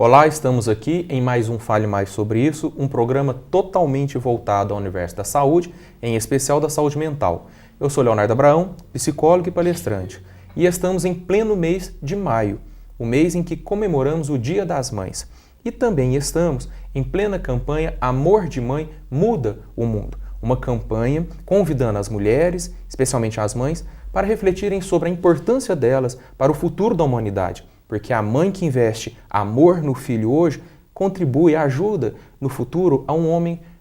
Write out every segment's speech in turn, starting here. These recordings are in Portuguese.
Olá, estamos aqui em mais um Fale Mais Sobre Isso, um programa totalmente voltado ao universo da saúde, em especial da saúde mental. Eu sou Leonardo Abraão, psicólogo e palestrante, e estamos em pleno mês de maio, o mês em que comemoramos o Dia das Mães. E também estamos em plena campanha Amor de Mãe Muda o Mundo, uma campanha convidando as mulheres, especialmente as mães, para refletirem sobre a importância delas para o futuro da humanidade. Porque a mãe que investe amor no filho hoje contribui, ajuda no futuro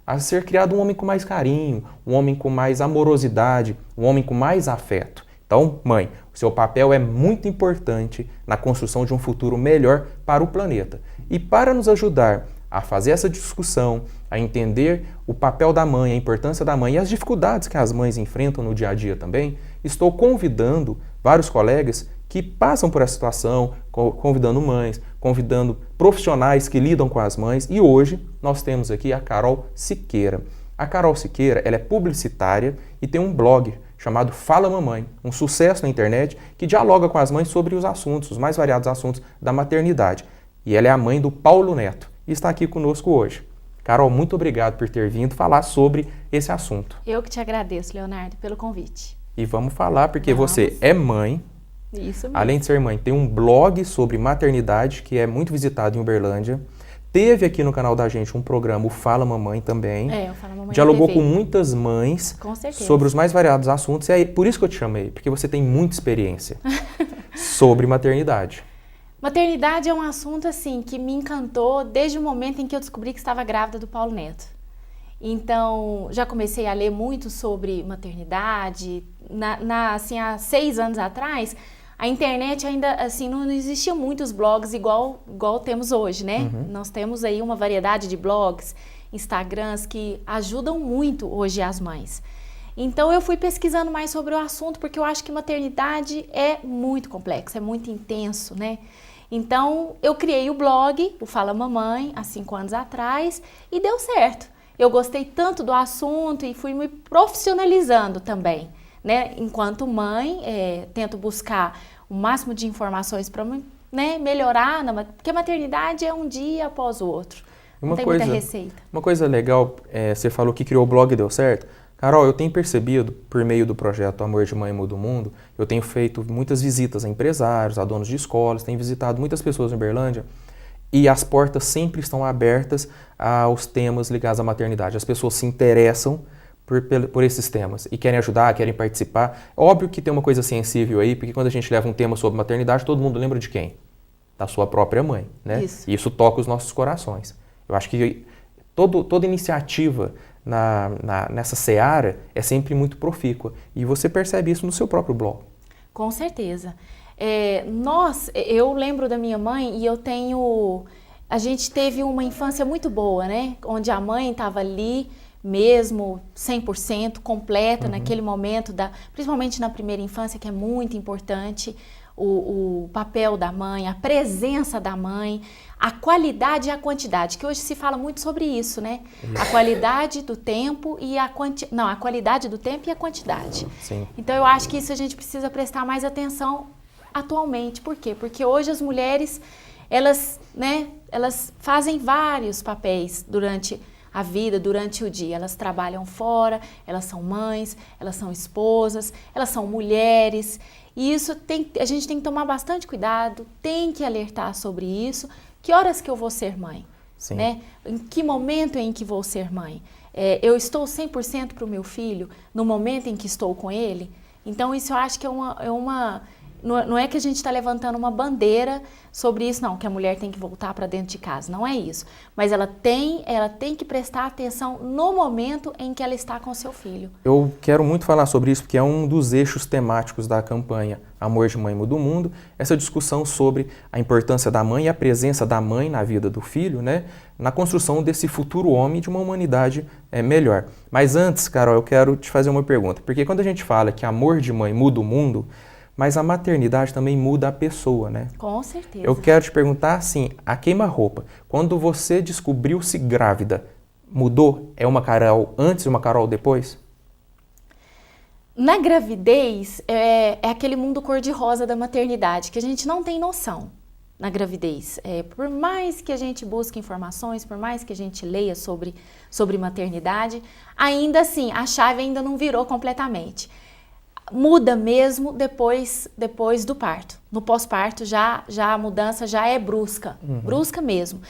a ser criado um homem com mais carinho, um homem com mais amorosidade, um homem com mais afeto. Então, mãe, o seu papel é muito importante na construção de um futuro melhor para o planeta. E para nos ajudar a fazer essa discussão, a entender o papel da mãe, a importância da mãe e as dificuldades que as mães enfrentam no dia a dia também, estou convidando vários colegas que passam por essa situação, convidando mães, convidando profissionais que lidam com as mães. E hoje nós temos aqui a Carol Siqueira. A Carol Siqueira, ela é publicitária e tem um blog chamado Fala Mamãe, um sucesso na internet que dialoga com as mães sobre os assuntos, os mais variados assuntos da maternidade. E ela é a mãe do Paulo Neto e está aqui conosco hoje. Carol, muito obrigado por ter vindo falar sobre esse assunto. Eu que te agradeço, Leonardo, pelo convite. E vamos falar porque você é mãe. Isso mesmo. Além de ser mãe, tem um blog sobre maternidade que é muito visitado em Uberlândia. Teve aqui no canal da gente um programa, o Fala Mamãe também. O Fala Mamãe dialogou com muitas mães com certeza. Sobre os mais variados assuntos. E é por isso que eu te chamei, porque você tem muita experiência sobre maternidade. Maternidade é um assunto assim que me encantou desde o momento em que eu descobri que estava grávida do Paulo Neto. Então, já comecei a ler muito sobre maternidade. Assim, há 6 anos atrás, a internet ainda assim, não existiam muitos blogs igual temos hoje, né? Uhum. Nós temos aí uma variedade de blogs, Instagrams que ajudam muito hoje as mães. Então eu fui pesquisando mais sobre o assunto porque eu acho que maternidade é muito complexo, é muito intenso, né? Então eu criei o blog, o Fala Mamãe, há 5 anos atrás e deu certo. Eu gostei tanto do assunto e fui me profissionalizando também, né? Enquanto mãe, tento buscar o máximo de informações para melhorar, porque a maternidade é um dia após o outro. Não tem muita receita. Uma coisa legal, você falou que criou o blog e deu certo. Carol, eu tenho percebido, por meio do projeto Amor de Mãe Muda o Mundo, eu tenho feito muitas visitas a empresários, a donos de escolas, tenho visitado muitas pessoas em Uberlândia e as portas sempre estão abertas aos temas ligados à maternidade. As pessoas se interessam por esses temas e querem ajudar, querem participar. Óbvio que tem uma coisa sensível aí, porque quando a gente leva um tema sobre maternidade, todo mundo lembra de quem? Da sua própria mãe, né? Isso. E isso toca os nossos corações. Eu acho que toda iniciativa nessa seara é sempre muito profícua. E você percebe isso no seu próprio blog. Com certeza. Eu lembro da minha mãe e a gente teve uma infância muito boa, né? Onde a mãe estava ali mesmo 100% completa naquele momento, principalmente na primeira infância, que é muito importante. O papel da mãe, a presença da mãe, a qualidade e a quantidade, que hoje se fala muito sobre isso, né? A qualidade do tempo e a qualidade do tempo e a quantidade. Sim. Então eu acho que isso a gente precisa prestar mais atenção atualmente. Por quê? Porque hoje as mulheres, elas fazem vários papéis durante a vida, durante o dia. Elas trabalham fora, elas são mães, elas são esposas, elas são mulheres. E isso a gente tem que tomar bastante cuidado, tem que alertar sobre isso. Que horas que eu vou ser mãe? Sim. Né? Em que momento em que vou ser mãe? Eu estou 100% para o meu filho no momento em que estou com ele? Então isso eu acho que não é que a gente está levantando uma bandeira sobre isso, não, que a mulher tem que voltar para dentro de casa, não é isso. Mas ela tem que prestar atenção no momento em que ela está com o seu filho. Eu quero muito falar sobre isso porque é um dos eixos temáticos da campanha Amor de Mãe Muda o Mundo, essa discussão sobre a importância da mãe e a presença da mãe na vida do filho, né, na construção desse futuro homem de uma humanidade melhor. Mas antes, Carol, eu quero te fazer uma pergunta, porque quando a gente fala que amor de mãe muda o mundo, mas a maternidade também muda a pessoa, né? Com certeza. Eu quero te perguntar assim, a queima-roupa, quando você descobriu-se grávida, mudou? É uma Carol antes e uma Carol depois? Na gravidez, é aquele mundo cor-de-rosa da maternidade, que a gente não tem noção. na gravidez. Por mais que a gente busque informações, por mais que a gente leia sobre maternidade, ainda assim, a chave ainda não virou completamente. Muda mesmo depois do parto. No pós-parto já a mudança já é brusca, brusca mesmo.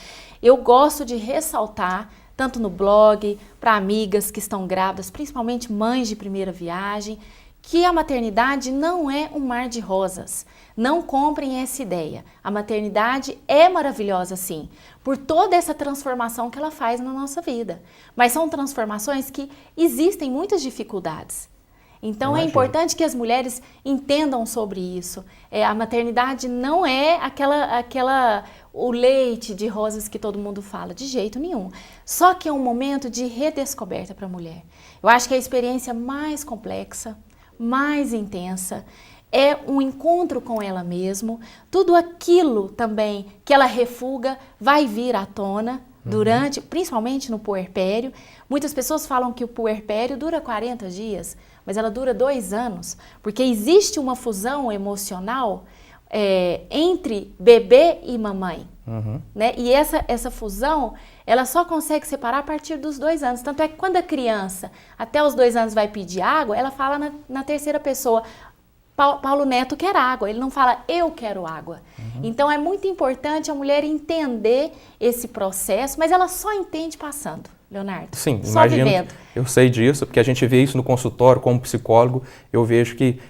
Eu gosto de ressaltar, tanto no blog, para amigas que estão grávidas, principalmente mães de primeira viagem, que a maternidade não é um mar de rosas. Não comprem essa ideia. A maternidade é maravilhosa, sim, por toda essa transformação que ela faz na nossa vida. Mas são transformações que existem muitas dificuldades. Então é importante que as mulheres entendam sobre isso. A maternidade não é o leite de rosas que todo mundo fala, de jeito nenhum. Só que é um momento de redescoberta para a mulher. Eu acho que a experiência mais complexa, mais intensa, é um encontro com ela mesma. Tudo aquilo também que ela refuga vai vir à tona durante, principalmente no puerpério. Muitas pessoas falam que o puerpério dura 40 dias, mas ela dura 2 anos, porque existe uma fusão emocional entre bebê e mamãe. Né? E essa fusão, ela só consegue separar a partir dos 2 anos. Tanto é que quando a criança, até os 2 anos, vai pedir água, ela fala na terceira pessoa, Paulo Neto quer água, ele não fala eu quero água. Então é muito importante a mulher entender esse processo, mas ela só entende passando, Leonardo. Sim, só imagino, vivendo. Eu sei disso, porque a gente vê isso no consultório como psicólogo, eu vejo que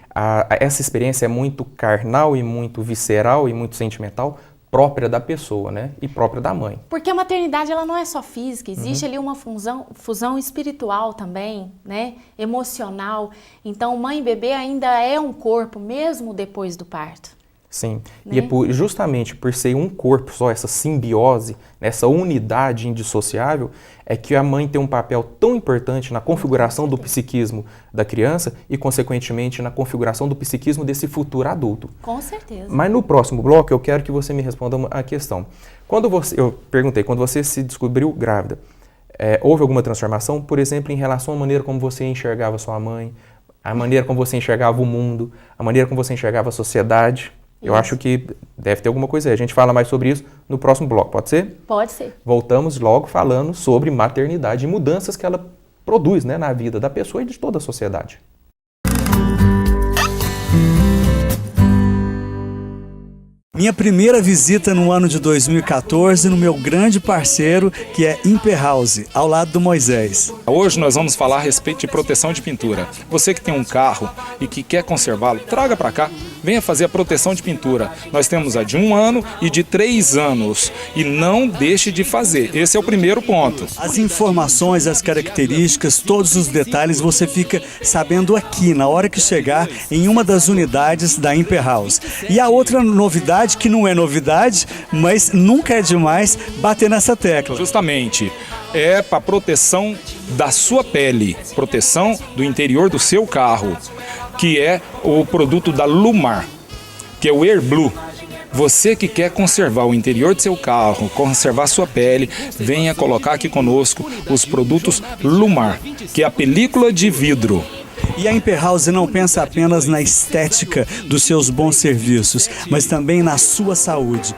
essa experiência é muito carnal e muito visceral e muito sentimental, própria da pessoa, né? E própria da mãe. Porque a maternidade, ela não é só física, existe ali uma fusão espiritual também, né? Emocional. Então, mãe e bebê ainda é um corpo, mesmo depois do parto. Sim, Né? e justamente por ser um corpo só, essa simbiose, essa unidade indissociável, é que a mãe tem um papel tão importante na configuração do psiquismo da criança e, consequentemente, na configuração do psiquismo desse futuro adulto. Com certeza. Mas no próximo bloco eu quero que você me responda a questão. Eu perguntei, quando você se descobriu grávida, houve alguma transformação, por exemplo, em relação à maneira como você enxergava sua mãe, a maneira como você enxergava o mundo, a maneira como você enxergava a sociedade? Eu acho que deve ter alguma coisa aí. A gente fala mais sobre isso no próximo bloco, pode ser? Pode ser. Voltamos logo falando sobre maternidade e mudanças que ela produz, né, na vida da pessoa e de toda a sociedade. Minha primeira visita no ano de 2014 no meu grande parceiro, que é Imperhouse, ao lado do Moisés. Hoje nós vamos falar a respeito de proteção de pintura. Você que tem um carro e que quer conservá-lo, traga para cá. Venha fazer a proteção de pintura. Nós temos a de 1 ano e de 3 anos. E não deixe de fazer. Esse é o primeiro ponto. As informações, as características, todos os detalhes você fica sabendo aqui, na hora que chegar em uma das unidades da Imperhouse. E a outra novidade, que não é novidade, mas nunca é demais bater nessa tecla. Justamente, é para proteção da sua pele, proteção do interior do seu carro, que é o produto da Lumar, que é o Air Blue. Você que quer conservar o interior do seu carro, conservar sua pele, venha colocar aqui conosco os produtos Lumar, que é a película de vidro. E a Imperhouse não pensa apenas na estética dos seus bons serviços, mas também na sua saúde.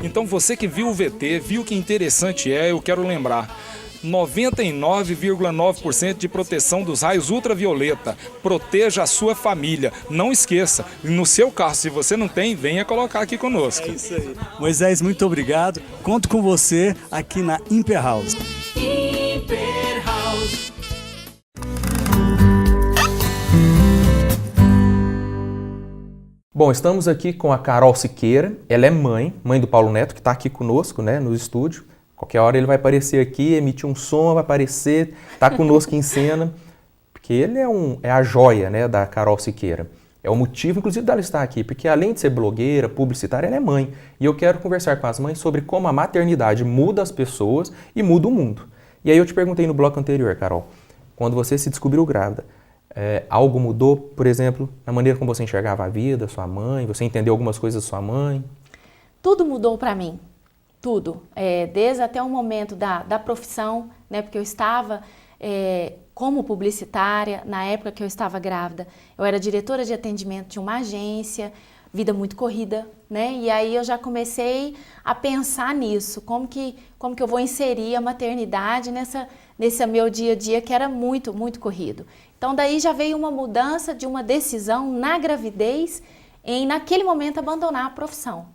Então você que viu o VT, viu que interessante eu quero lembrar. 99,9% de proteção dos raios ultravioleta. Proteja a sua família. Não esqueça, no seu carro, se você não tem, venha colocar aqui conosco. É isso aí. Moisés, muito obrigado. Conto com você aqui na Imperhouse. Bom, estamos aqui com a Carol Siqueira, ela é mãe do Paulo Neto, que está aqui conosco, né, no estúdio. Qualquer hora ele vai aparecer aqui, emitir um som, vai aparecer, está conosco em cena, porque ele é a joia, né, da Carol Siqueira. É o motivo, inclusive, dela estar aqui, porque além de ser blogueira, publicitária, ela é mãe. E eu quero conversar com as mães sobre como a maternidade muda as pessoas e muda o mundo. E aí eu te perguntei no bloco anterior, Carol, quando você se descobriu grávida, algo mudou, por exemplo, na maneira como você enxergava a vida, sua mãe, você entendeu algumas coisas da sua mãe? Tudo mudou para mim, tudo. Desde até o momento da profissão, né, porque eu estava como publicitária, na época que eu estava grávida, eu era diretora de atendimento de uma agência, vida muito corrida, né? E aí eu já comecei a pensar nisso, como que eu vou inserir a maternidade nesse meu dia a dia que era muito, muito corrido. Então daí já veio uma mudança de uma decisão na gravidez em naquele momento abandonar a profissão.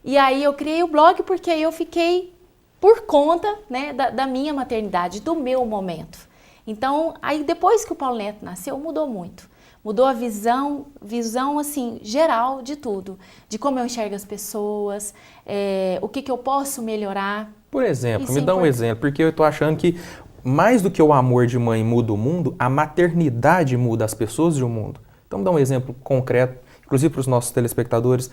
E aí eu criei o blog porque aí eu fiquei por conta, né, da minha maternidade, do meu momento. Então, aí depois que o Paulo Neto nasceu, mudou muito. Mudou a visão assim, geral de tudo. De como eu enxergo as pessoas, o que eu posso melhorar. Por exemplo, Isso me dá um exemplo, porque eu estou achando que mais do que o amor de mãe muda o mundo, a maternidade muda as pessoas e o mundo. Então, me dá um exemplo concreto, inclusive para os nossos telespectadores,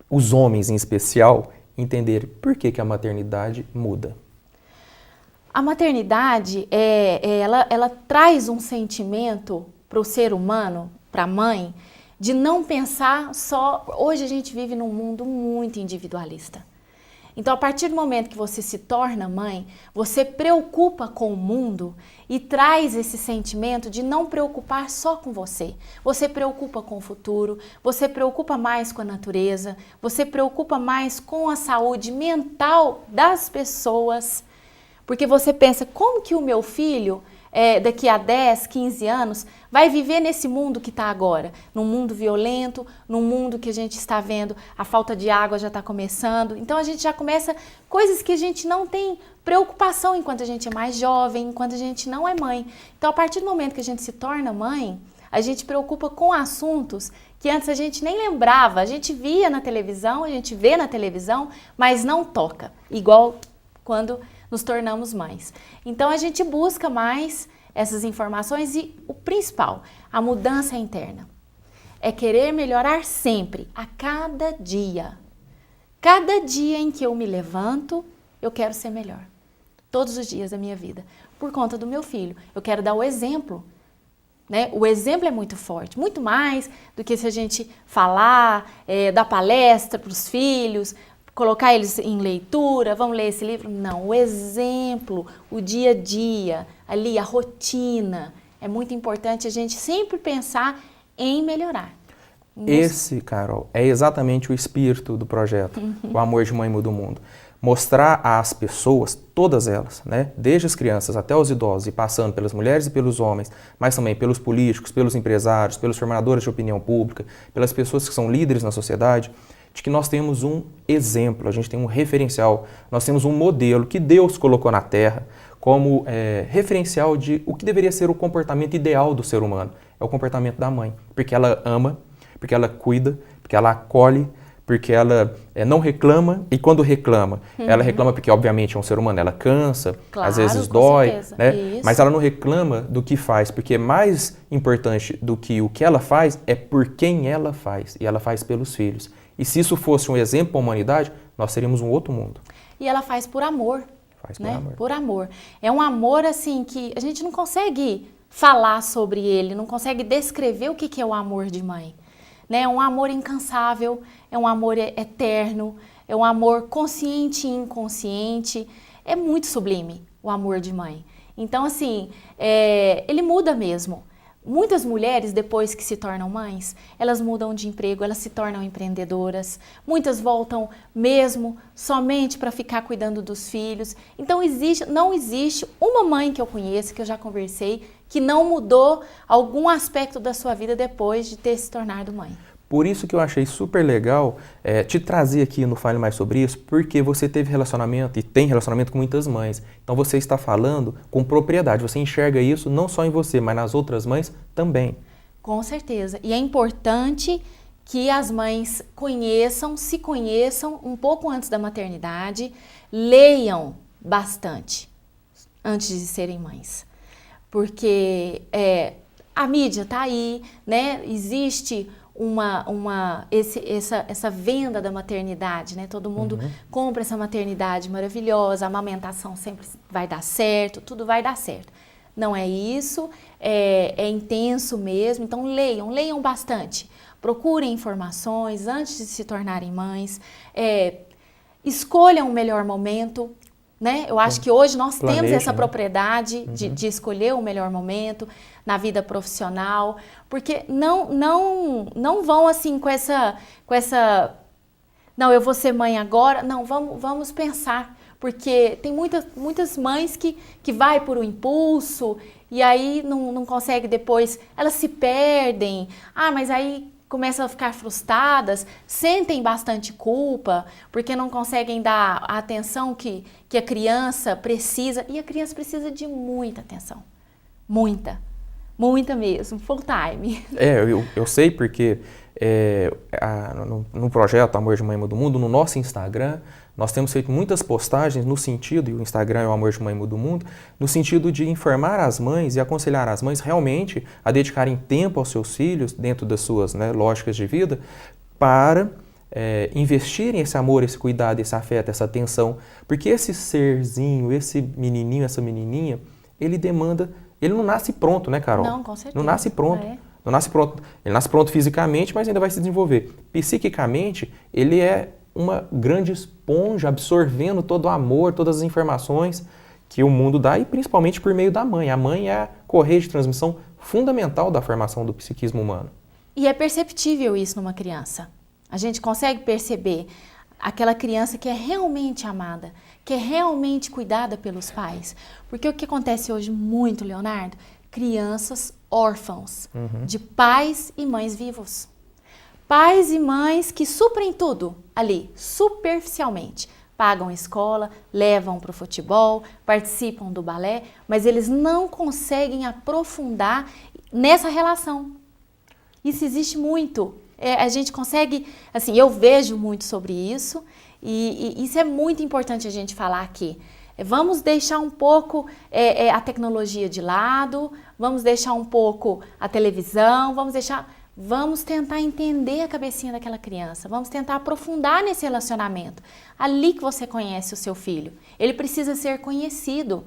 os homens em especial, entenderem por que a maternidade muda. A maternidade, ela traz um sentimento para o ser humano, para a mãe, de não pensar só... Hoje a gente vive num mundo muito individualista. Então, a partir do momento que você se torna mãe, você preocupa com o mundo e traz esse sentimento de não preocupar só com você. Você preocupa com o futuro, você preocupa mais com a natureza, você preocupa mais com a saúde mental das pessoas. Porque você pensa, como que o meu filho, daqui a 10, 15 anos, vai viver nesse mundo que está agora? Num mundo violento, num mundo que a gente está vendo, a falta de água já está começando. Então a gente já começa coisas que a gente não tem preocupação enquanto a gente é mais jovem, enquanto a gente não é mãe. Então a partir do momento que a gente se torna mãe, a gente preocupa com assuntos que antes a gente nem lembrava. A gente via na televisão, a gente vê na televisão, mas não toca. Igual quando nos tornamos mães. Então a gente busca mais essas informações e o principal, a mudança interna. É querer melhorar sempre, a cada dia. Cada dia em que eu me levanto, eu quero ser melhor. Todos os dias da minha vida. Por conta do meu filho. Eu quero dar o exemplo. Né? O exemplo é muito forte, muito mais do que se a gente falar, dar palestra para os filhos, colocar eles em leitura, vamos ler esse livro. Não, o exemplo, o dia a dia, ali a rotina. É muito importante a gente sempre pensar em melhorar. Esse, Carol, é exatamente o espírito do projeto, O Amor de Mãe Muda o Mundo. Mostrar às pessoas, todas elas, né, desde as crianças até os idosos, e passando pelas mulheres e pelos homens, mas também pelos políticos, pelos empresários, pelos formadores de opinião pública, pelas pessoas que são líderes na sociedade, de que nós temos um exemplo, a gente tem um referencial, nós temos um modelo que Deus colocou na Terra como referencial de o que deveria ser o comportamento ideal do ser humano. É o comportamento da mãe, porque ela ama, porque ela cuida, porque ela acolhe, porque ela não reclama, e quando reclama, ela reclama porque obviamente é um ser humano, ela cansa, claro, às vezes com dói, certeza. né? Isso. Mas ela não reclama do que faz, porque mais importante do que o que ela faz é por quem ela faz, e ela faz pelos filhos. E se isso fosse um exemplo para a humanidade, nós seríamos um outro mundo. E ela faz por amor. Faz por né? amor. Por amor. É um amor assim que a gente não consegue falar sobre ele, não consegue descrever o que é o amor de mãe. Né? É um amor incansável, é um amor eterno, é um amor consciente e inconsciente. É muito sublime o amor de mãe. Então, assim, ele muda mesmo. Muitas mulheres, depois que se tornam mães, elas mudam de emprego, elas se tornam empreendedoras. Muitas voltam mesmo somente para ficar cuidando dos filhos. Então, não existe uma mãe que eu conheço, que eu já conversei, que não mudou algum aspecto da sua vida depois de ter se tornado mãe. Por isso que eu achei super legal te trazer aqui no Fale Mais Sobre Isso, porque você teve relacionamento e tem relacionamento com muitas mães. Então você está falando com propriedade, você enxerga isso não só em você, mas nas outras mães também. Com certeza. E é importante que as mães se conheçam um pouco antes da maternidade, leiam bastante antes de serem mães. porque a mídia está aí, né? Existe essa venda da maternidade, né? Todo mundo compra essa maternidade maravilhosa, a amamentação sempre vai dar certo, tudo vai dar certo. Não é isso, é intenso mesmo, então leiam bastante. Procurem informações antes de se tornarem mães, escolham o melhor momento, né? Eu acho que hoje nós temos essa propriedade de escolher o melhor momento na vida profissional, porque não vão assim com essa não, eu vou ser mãe agora, não, vamos pensar, porque tem muitas mães que vai por um impulso e aí não consegue depois, elas se perdem, mas aí começam a ficar frustradas, sentem bastante culpa, porque não conseguem dar a atenção que a criança precisa, e a criança precisa de muita atenção, muita mesmo, full time. Eu sei porque no projeto Amor de Mãe Muda o Mundo, no nosso Instagram, nós temos feito muitas postagens no sentido, e o Instagram é o Amor de Mãe Muda o Mundo, no sentido de informar as mães e aconselhar as mães realmente a dedicarem tempo aos seus filhos, dentro das suas lógicas de vida, para investirem esse amor, esse cuidado, esse afeto, essa atenção, porque esse serzinho, esse menininho, essa menininha, ele não nasce pronto, né, Carol? Não, com certeza. Não nasce pronto. Não nasce pronto. Ele nasce pronto fisicamente, mas ainda vai se desenvolver. Psiquicamente, ele é uma grande esponja absorvendo todo o amor, todas as informações que o mundo dá, e principalmente por meio da mãe. A mãe é a correia de transmissão fundamental da formação do psiquismo humano. E é perceptível isso numa criança. A gente consegue perceber aquela criança que é realmente amada, que é realmente cuidada pelos pais. Porque o que acontece hoje muito, Leonardo? Crianças órfãos de pais e mães vivos. Pais e mães que suprem tudo ali, superficialmente. Pagam escola, levam para o futebol, participam do balé, mas eles não conseguem aprofundar nessa relação. Isso existe muito. A gente consegue, assim, eu vejo muito sobre isso e isso é muito importante a gente falar aqui. Vamos deixar um pouco a tecnologia de lado, vamos deixar um pouco a televisão, vamos tentar entender a cabecinha daquela criança, vamos tentar aprofundar nesse relacionamento. Ali que você conhece o seu filho, ele precisa ser conhecido,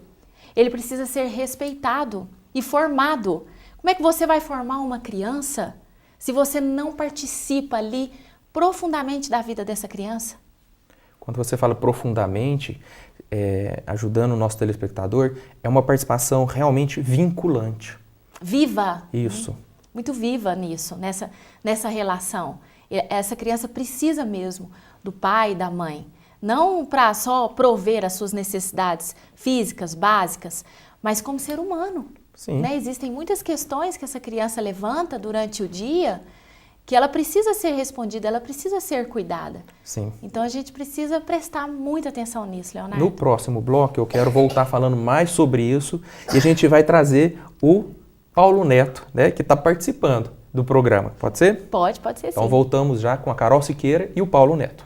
ele precisa ser respeitado e formado. Como é que você vai formar uma criança se você não participa ali profundamente da vida dessa criança? Quando você fala profundamente, ajudando o nosso telespectador, é uma participação realmente vinculante. Viva! Isso. Muito viva nisso, nessa relação. Essa criança precisa mesmo do pai e da mãe. Não para só prover as suas necessidades físicas, básicas, mas como ser humano. Sim. Né? Existem muitas questões que essa criança levanta durante o dia que ela precisa ser respondida, ela precisa ser cuidada. Sim. Então a gente precisa prestar muita atenção nisso, Leonardo. No próximo bloco eu quero voltar falando mais sobre isso e a gente vai trazer o Paulo Neto, né, que está participando do programa. Pode ser? Pode ser sim. Então voltamos já com a Carol Siqueira e o Paulo Neto.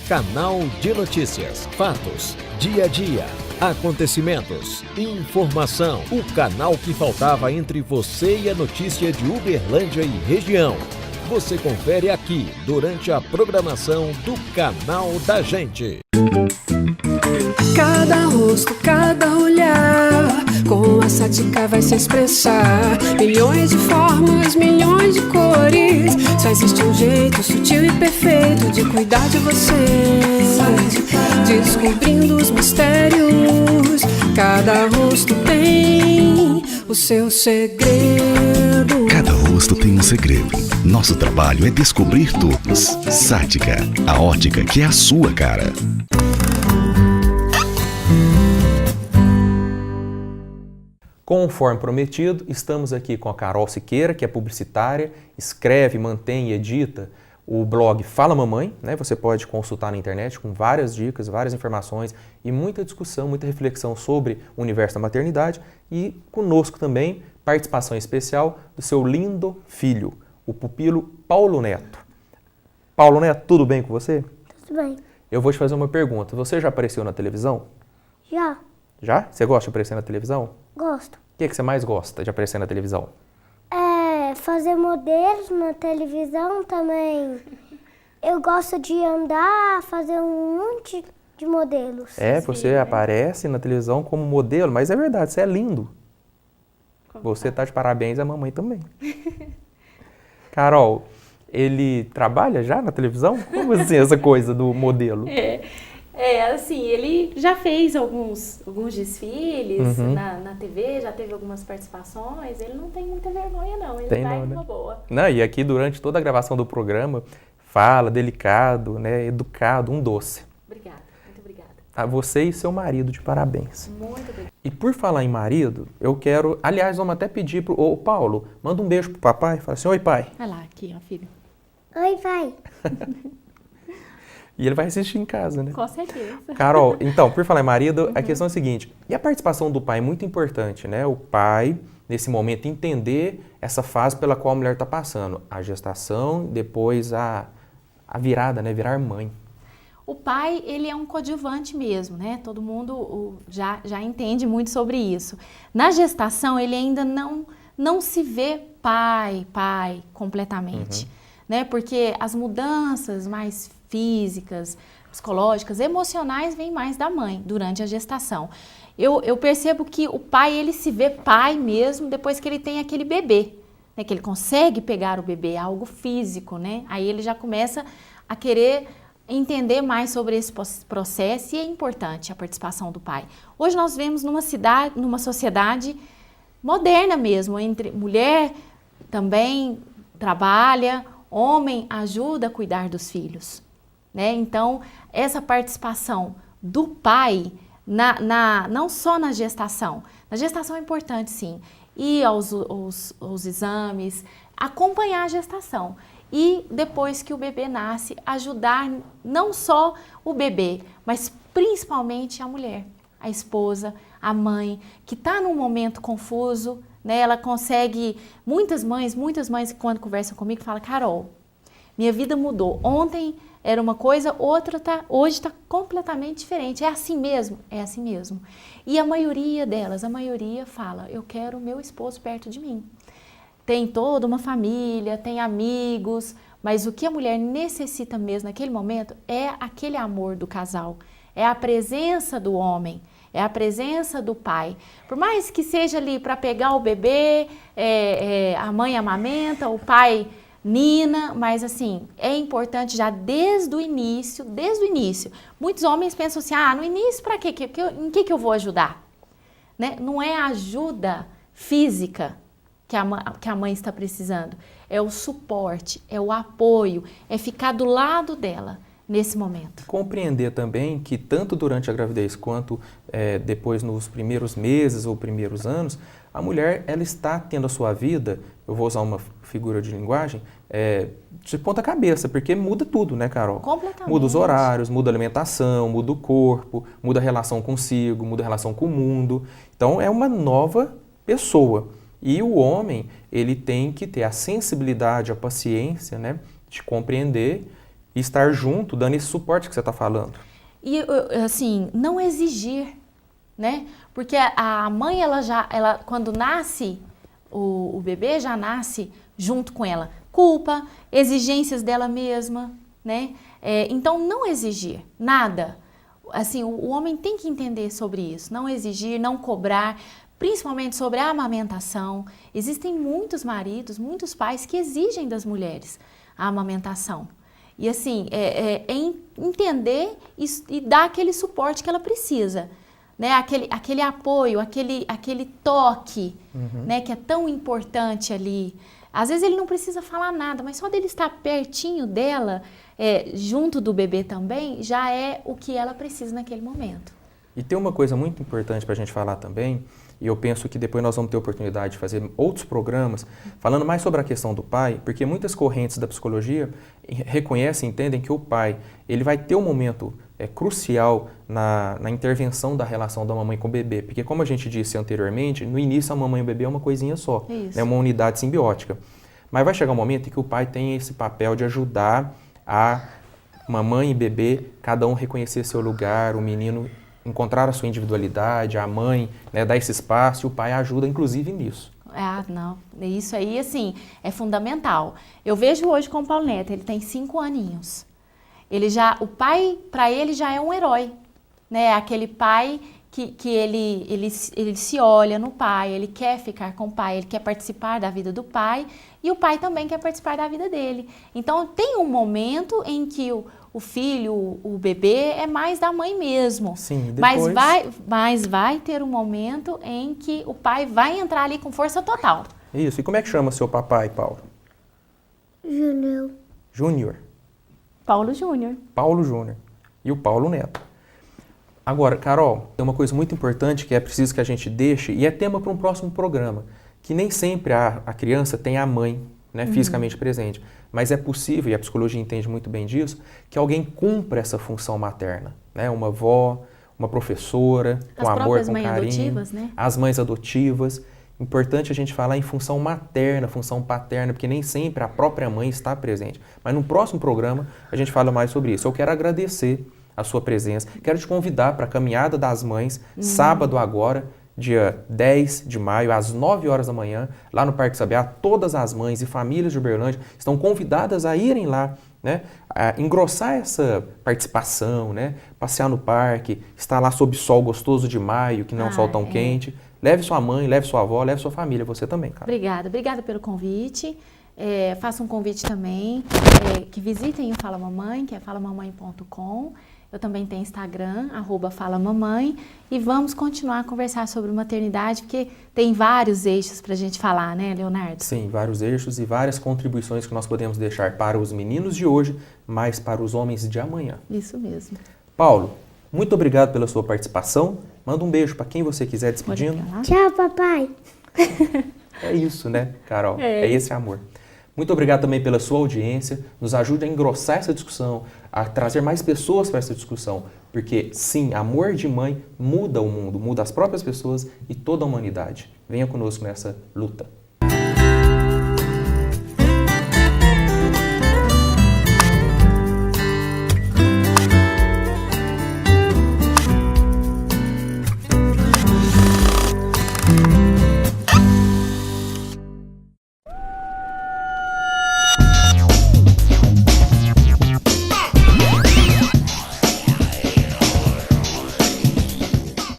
Canal de Notícias, fatos, dia a dia, acontecimentos, informação. O canal que faltava entre você e a notícia de Uberlândia e região. Você confere aqui durante a programação do Canal da Gente. Cada rosto, cada olhar, com a sática vai se expressar. Milhões de formas, milhões de cores. Só existe um jeito sutil e perfeito de cuidar de você. Descobrindo os mistérios, cada rosto tem o seu segredo. Cada rosto tem um segredo. Nosso trabalho é descobrir todos. Sática, a ótica que é a sua cara. Conforme prometido, estamos aqui com a Carol Siqueira, que é publicitária, escreve, mantém e edita o blog Fala Mamãe, né? Você pode consultar na internet com várias dicas, várias informações e muita discussão, muita reflexão sobre o universo da maternidade. E conosco também, participação especial do seu lindo filho, o pupilo Paulo Neto. Paulo Neto, tudo bem com você? Tudo bem. Eu vou te fazer uma pergunta. Você já apareceu na televisão? Já, Já? Você gosta de aparecer na televisão? gosto. O que você mais gosta de aparecer na televisão? Fazer modelos na televisão também. Eu gosto de andar, fazer um monte de modelos. Você aparece na televisão como modelo, mas é verdade, você é lindo. Você tá de parabéns, a mamãe também. Carol, ele trabalha já na televisão? Como assim essa coisa do modelo? Assim, ele já fez alguns desfiles na TV, já teve algumas participações, ele não tem muita vergonha não, ele vai numa boa. Não, e aqui durante toda a gravação do programa, fala, delicado, né, educado, um doce. Obrigada, muito obrigada. A você e seu marido, de parabéns. Muito obrigada. E por falar em marido, eu quero, aliás, vamos até pedir ô Paulo, manda um beijo pro papai, fala assim, oi pai. Vai lá, aqui ó, filho. Oi, pai. E ele vai assistir em casa, né? Com certeza. Carol, então, por falar em marido, a questão é a seguinte, e a participação do pai é muito importante, né? O pai, nesse momento, entender essa fase pela qual a mulher está passando, a gestação, depois a virada, né? Virar mãe. O pai, ele é um coadjuvante mesmo, né? Todo mundo já entende muito sobre isso. Na gestação, ele ainda não se vê pai completamente, né? Porque as mudanças mais físicas, psicológicas, emocionais vêm mais da mãe durante a gestação. Eu percebo que o pai, ele se vê pai mesmo depois que ele tem aquele bebê, né? Que ele consegue pegar o bebê, é algo físico, né? Aí ele já começa a querer entender mais sobre esse processo e é importante a participação do pai. Hoje nós vemos numa sociedade moderna mesmo, entre mulher também trabalha, homem ajuda a cuidar dos filhos, né? Então, essa participação do pai, não só na gestação é importante sim, ir aos exames, acompanhar a gestação e depois que o bebê nasce, ajudar não só o bebê, mas principalmente a mulher, a esposa, a mãe, que está num momento confuso, né? Ela consegue, muitas mães quando conversam comigo falam, Carol, minha vida mudou, ontem era uma coisa, hoje está completamente diferente, é assim mesmo? É assim mesmo. E a maioria delas, fala, eu quero o meu esposo perto de mim. Tem toda uma família, tem amigos, mas o que a mulher necessita mesmo naquele momento é aquele amor do casal, é a presença do homem, é a presença do pai. Por mais que seja ali para pegar o bebê, a mãe amamenta, o pai nina, mas assim, é importante já desde o início. Muitos homens pensam assim, no início para quê? Em que eu vou ajudar? Né? Não é a ajuda física que a mãe está precisando, é o suporte, é o apoio, é ficar do lado dela nesse momento. Compreender também que tanto durante a gravidez quanto depois nos primeiros meses ou primeiros anos, a mulher ela está tendo a sua vida, eu vou usar uma figura de linguagem, de ponta cabeça, porque muda tudo, né, Carol? Completamente. Muda os horários, muda a alimentação, muda o corpo, muda a relação consigo, muda a relação com o mundo. Então é uma nova pessoa. E o homem, ele tem que ter a sensibilidade, a paciência, né, de compreender e estar junto, dando esse suporte que você está falando. E, assim, não exigir, né? Porque a mãe, ela quando nasce, o bebê já nasce junto com ela. Culpa, exigências dela mesma, né? Então, não exigir nada. Assim, o homem tem que entender sobre isso. Não exigir, não cobrar, principalmente sobre a amamentação. Existem muitos maridos, muitos pais que exigem das mulheres a amamentação. E assim, entender e dar aquele suporte que ela precisa, né? Aquele apoio, aquele toque, né? Que é tão importante ali. Às vezes ele não precisa falar nada, mas só dele estar pertinho dela, junto do bebê também, já é o que ela precisa naquele momento. E tem uma coisa muito importante para a gente falar também, e eu penso que depois nós vamos ter oportunidade de fazer outros programas falando mais sobre a questão do pai, porque muitas correntes da psicologia reconhecem, entendem que o pai ele vai ter um momento crucial na intervenção da relação da mamãe com o bebê, porque como a gente disse anteriormente, no início a mamãe e o bebê é uma coisinha só, é uma unidade simbiótica, mas vai chegar um momento em que o pai tem esse papel de ajudar a mamãe e bebê, cada um reconhecer seu lugar, o menino encontrar a sua individualidade, a mãe, né, dar esse espaço, e o pai ajuda inclusive nisso. Ah, não. Isso aí, assim, é fundamental. Eu vejo hoje com o Paulo Neto, ele tem 5 aninhos. O pai, para ele, já é um herói, né? Aquele pai que ele se olha no pai, ele quer ficar com o pai, ele quer participar da vida do pai, e o pai também quer participar da vida dele. Então, tem um momento em que o filho, o bebê, é mais da mãe mesmo. Sim, depois... Mas vai ter um momento em que o pai vai entrar ali com força total. Isso. E como é que chama seu papai, Paulo? Júnior. Júnior. Paulo Júnior. Paulo Júnior. E o Paulo Neto. Agora, Carol, tem uma coisa muito importante que é preciso que a gente deixe, e é tema para um próximo programa, que nem sempre a criança tem a mãe, né, fisicamente presente, mas é possível, e a psicologia entende muito bem disso, que alguém cumpra essa função materna, né, uma avó, uma professora, com amor, com carinho. As mães adotivas, né? As mães adotivas. Importante a gente falar em função materna, função paterna, porque nem sempre a própria mãe está presente. Mas no próximo programa a gente fala mais sobre isso. Eu quero agradecer a sua presença. Quero te convidar para a Caminhada das Mães, sábado agora, dia 10 de maio, às 9 horas da manhã, lá no Parque Sabiá. Todas as mães e famílias de Uberlândia estão convidadas a irem lá, né, a engrossar essa participação, né, passear no parque, estar lá sob sol gostoso de maio, que não é um sol tão quente. Leve sua mãe, leve sua avó, leve sua família, você também, cara. Obrigada pelo convite. Faço um convite também, que visitem o Fala Mamãe, que é falamamãe.com. Eu também tenho Instagram, @falamamãe, e vamos continuar a conversar sobre maternidade, porque tem vários eixos para a gente falar, né, Leonardo? Sim, vários eixos e várias contribuições que nós podemos deixar para os meninos de hoje, mas para os homens de amanhã. Isso mesmo. Paulo, muito obrigado pela sua participação. Manda um beijo para quem você quiser despedindo. Tchau, papai. É isso, né, Carol? É esse amor. Muito obrigado também pela sua audiência. Nos ajude a engrossar essa discussão, a trazer mais pessoas para essa discussão. Porque, sim, amor de mãe muda o mundo, muda as próprias pessoas e toda a humanidade. Venha conosco nessa luta.